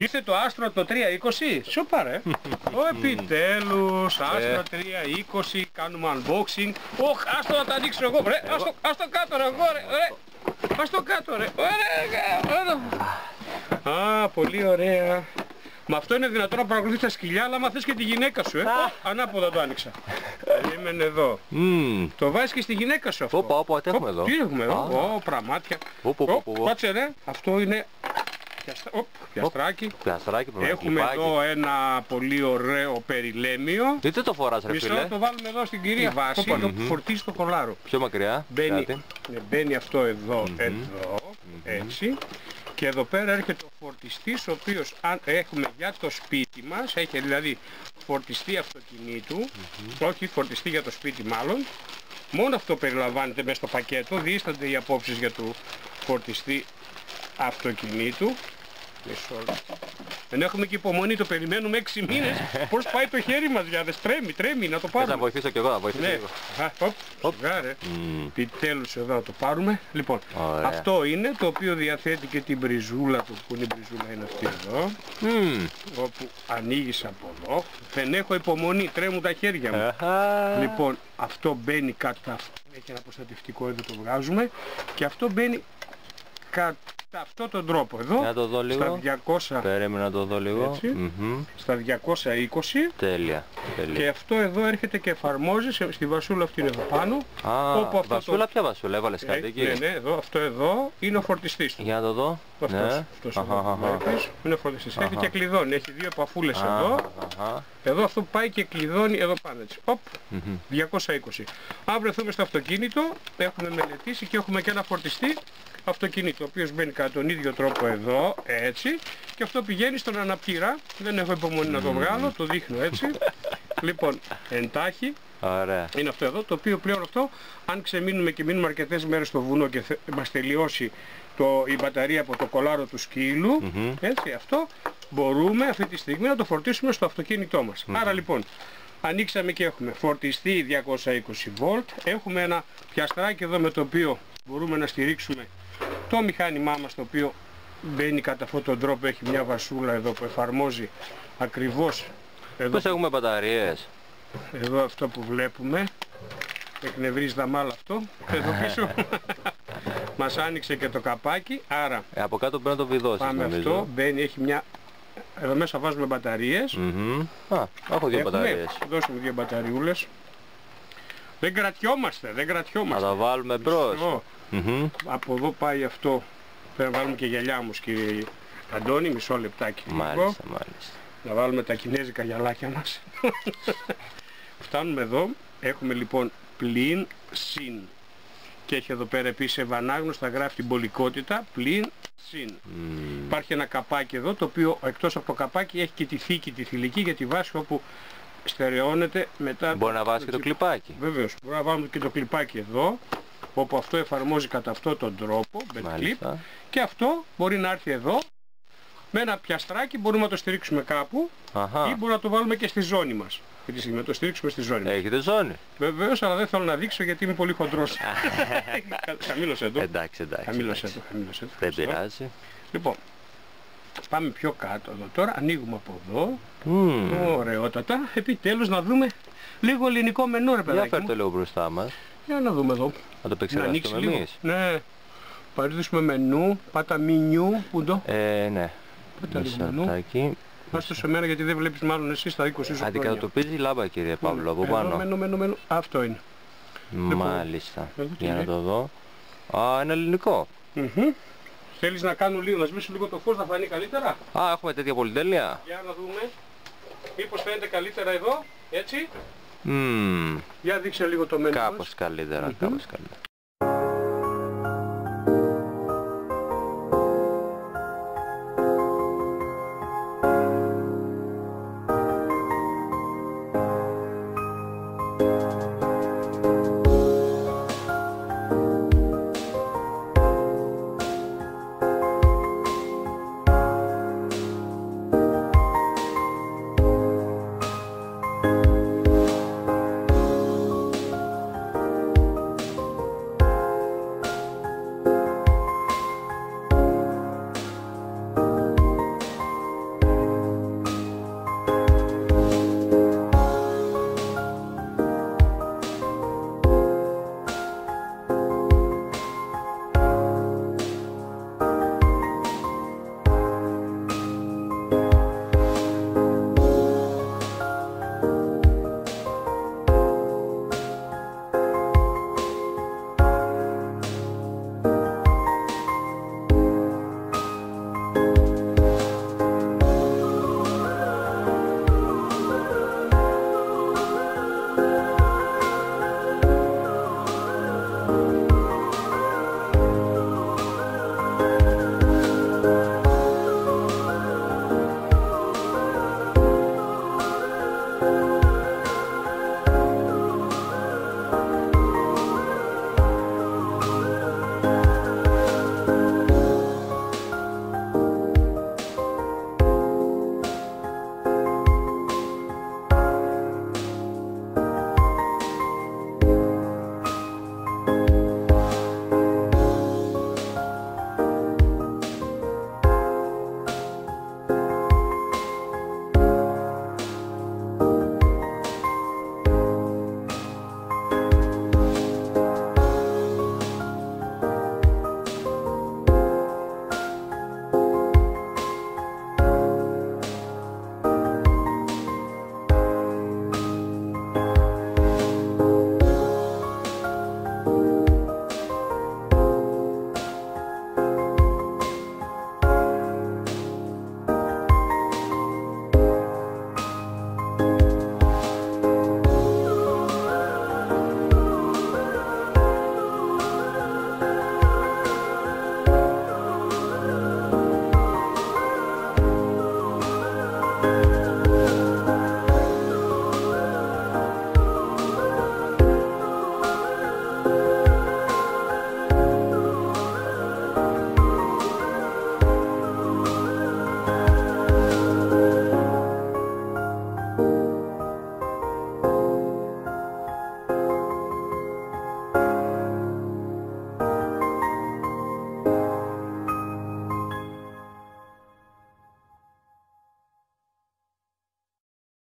Ήρθε το Άστρο το 320, σοπα ρε. Επιτέλους, Άστρο 320, κάνουμε unboxing. Ωχ, άστο να τα ανοίξω εγώ, ρε. Άστο κάτω ρε, εγώ ρε. Άστο κάτω ρε. Α, πολύ ωραία. Μα αυτό είναι δυνατόν να παρακολουθείς τα σκυλιά, αλλά άμα θες και τη γυναίκα σου, ανάποδα το άνοιξα. Περίμενε εδώ. Το βάζεις και στη γυναίκα σου αυτό. Όπα, τι έχουμε εδώ. Τι έχουμε εδώ, πραμάτια. Κάτσε ρε, αυτό είναι πιαστράκι. Έχουμε εδώ ένα πολύ ωραίο περιλέμιο. Γιατί το φοράς ρε φίλε. Μισό, το βάλουμε εδώ στην κυρία βάση, εδώ που φορτίζει το κολάρο. Πιο μακριά. Μπαίνει αυτό εδώ, έτσι. Και εδώ πέρα έρχεται ο φορτιστής, ο οποίος αν έχουμε για το σπίτι μας, έχει δηλαδή φορτιστή αυτοκινήτου, όχι φορτιστή για το σπίτι μάλλον, μόνο αυτό περιλαμβάνεται μέσα στο πακέτο, διήστανται οι απόψεις για το φορτιστή αυτοκινήτου. Δεν έχουμε και υπομονή, το περιμένουμε 6 μήνες. Πώς πάει το χέρι μας, γιάδες, τρέμει να το πάρουμε. Θα βοηθήσω κι εγώ, θα βοηθήσω κι εγώ. Επιτέλους εδώ να το πάρουμε. Λοιπόν, αυτό είναι το οποίο διαθέτει και την μπριζούλα του, που είναι η μπριζούλα είναι αυτή εδώ. Όπου ανοίγεις από εδώ. Δεν έχω υπομονή, τρέμουν τα χέρια μου. Λοιπόν, αυτό μπαίνει κατά, έχει ένα προστατευτικό εδώ, το βγάζουμε. Και αυτό μπαίνει κατά αυτόν τον τρόπο εδώ, να το δω λίγο. Στα 200, περίμενα να το δω λίγο. Στα 220. Τέλεια. Και αυτό εδώ έρχεται και εφαρμόζει στη βασούλα αυτή είναι εδώ πάνω. Όπου βασούλα, ποια βασούλα, έβαλες κάτι εκεί. Ναι, εδώ, αυτό εδώ είναι ο φορτιστής του. Για να το δω. Αυτός είναι ο φορτιστής. Έχει και κλειδώνει, έχει δύο επαφούλες εδώ. Εδώ αυτό πάει και κλειδώνει εδώ πάνω έτσι. 220. Αν βρεθούμε στο αυτοκίνητο, έχουμε μελετήσει και έχουμε και ένα φορτιστή αυτοκίνητο, ο οποίος μπαίνει κατά τον ίδιο τρόπο εδώ, έτσι, και αυτό πηγαίνει στον αναπτήρα. Δεν έχω υπομονή να το βγάλω, το δείχνω έτσι. Λοιπόν, εντάχει, είναι αυτό εδώ, το οποίο πλέον αυτό, αν ξεμείνουμε και μείνουμε αρκετές μέρες στο βουνό και μας τελειώσει η μπαταρία από το κολάρο του σκύλου, έτσι, αυτό μπορούμε αυτή τη στιγμή να το φορτίσουμε στο αυτοκίνητό μας. Άρα λοιπόν, ανοίξαμε και έχουμε φορτιστή 220V, έχουμε ένα πιαστράκι εδώ με το οποίο μπορούμε να στηρίξουμε το μηχάνημά μας, το οποίο μπαίνει κατά αυτόν τον τρόπο, έχει μια βασούλα εδώ που εφαρμόζει ακριβώς εδώ. Πώς έχουμε μπαταρίες. Εδώ αυτό που βλέπουμε, εκνευρίζει τα μάλα αυτό, εδώ πίσω. Μας άνοιξε και το καπάκι, άρα από κάτω πρέπει να το βιδώσεις. Πάμε νομίζω. Αυτό, μπαίνει, έχει μια, εδώ μέσα βάζουμε μπαταρίες. Έχω δύο μπαταρίες. Δώσουμε δύο μπαταριούλες. Δεν κρατιόμαστε. Να τα βάλουμε μπρος. Από εδώ πάει αυτό. Πρέπει να βάλουμε και γυαλιά μου, κύριε Αντώνη, μισό λεπτάκι. Μάλιστα. Να βάλουμε τα κινέζικα γυαλάκια μας. Φτάνουμε εδώ. Έχουμε λοιπόν πλην συν. Και έχει εδώ πέρα επίσης ευανάγνωστα, γράφει την πολικότητα πλην συν. Υπάρχει ένα καπάκι εδώ, το οποίο εκτός από το καπάκι έχει και τη θήκη, τη θηλυκή για τη βάση όπου στερεώνεται μετά. Μπορεί να βάζει και το κλιπάκι. Βεβαίως, μπορεί να βάλουμε και το κλιπάκι εδώ, όπου αυτό εφαρμόζει κατά αυτόν τον τρόπο, clip, και αυτό μπορεί να έρθει εδώ, με ένα πιαστράκι μπορούμε να το στηρίξουμε κάπου ή μπορούμε να το βάλουμε και στη ζώνη μας. Να το στηρίξουμε στη ζώνη μας. Έχετε ζώνη. Βεβαίως, αλλά δεν θέλω να δείξω γιατί είμαι πολύ χοντρός. Χαμήλωσε το. Εντάξει. Χαμήλωσε το. Δεν πειράζει. Λοιπόν, πάμε πιο κάτω εδώ τώρα, ανοίγουμε από εδώ. Ωραιότατα. Επιτέλους να δούμε λίγο ελληνικό μενού, ρε παιδάκι. Για φέρτε λίγο μπροστά μας. Για να δούμε εδώ. Να το επεξεργαστούμε εμείς. Ναι. Παρουσιάσουμε μενού, πάτα μενιού, πού το. Ναι. Πάτα μενού. Άστο σε μένα γιατί δεν βλέπεις μάλλον εσύ στα 20 σου χρόνια. Αντικατοπίζει λάμπα κύριε Παύλο από πάνω. Μένω. Αυτό είναι. Μάλιστα. Για να το δω. Είναι ελληνικό. Θέλεις να κάνω λίγο, να σβήσω λίγο το φως, να φανεί καλύτερα. Έχουμε τέτοια πολυτέλεια. Για να δούμε. Μήπως φαίνεται καλύτερα εδώ, έτσι. Για δείξε λίγο το μενού. Κάπως καλύτερα.